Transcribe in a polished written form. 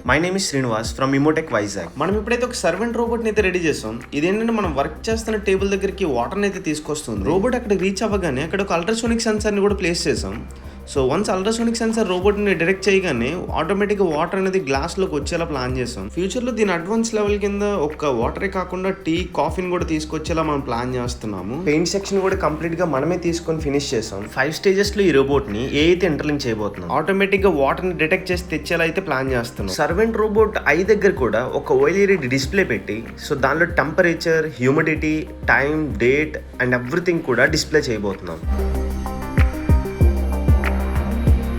My name is Srinivas from Emotech Vizag. మనం ఇప్పుడైతే ఒక సర్వెంట్ రోబోట్ని అయితే రెడీ చేస్తాం. ఇదేంటంటే మనం వర్క్ చేస్తున్న టేబుల్ దగ్గరికి వాటర్ని అయితే తీసుకొస్తుంది. రోబోట్ అక్కడ రీచ్ అవ్వగానే అక్కడ ఒక అల్ట్రాసోనిక్ సెన్సార్ని కూడా ప్లేస్ చేసాం. సో వన్స్ అల్ట్రాసోనిక్ సెన్సార్ రోబోట్ని డిటెక్ట్ చేయగానే ఆటోమేటిక్గా వాటర్ అనేది గ్లాస్లోకి వచ్చేలా ప్లాన్ చేసాం. ఫ్యూచర్లో దీని అడ్వాన్స్ లెవెల్ కింద ఒక వాటరే కాకుండా టీ, కాఫీని కూడా తీసుకొచ్చేలా మనం ప్లాన్ చేస్తున్నాము. పెయింట్ సెక్షన్ కూడా కంప్లీట్గా మనమే తీసుకొని ఫినిష్ చేసాం. 5 స్టేజెస్లో ఈ రోబోట్ని అయితే ఇంటర్లింక్ చేయబోతున్నాం. ఆటోమేటిక్గా వాటర్ని డిటెక్ట్ చేసి తెచ్చేలా అయితే ప్లాన్ చేస్తున్నాం. సర్వెంట్ రోబోట్ ఐ దగ్గర కూడా ఒక ఓఎల్ఈడి డిస్ప్లే పెట్టి సో దానిలో temperature, humidity, time, date and everything కూడా డిస్ప్లే చేయబోతున్నాం.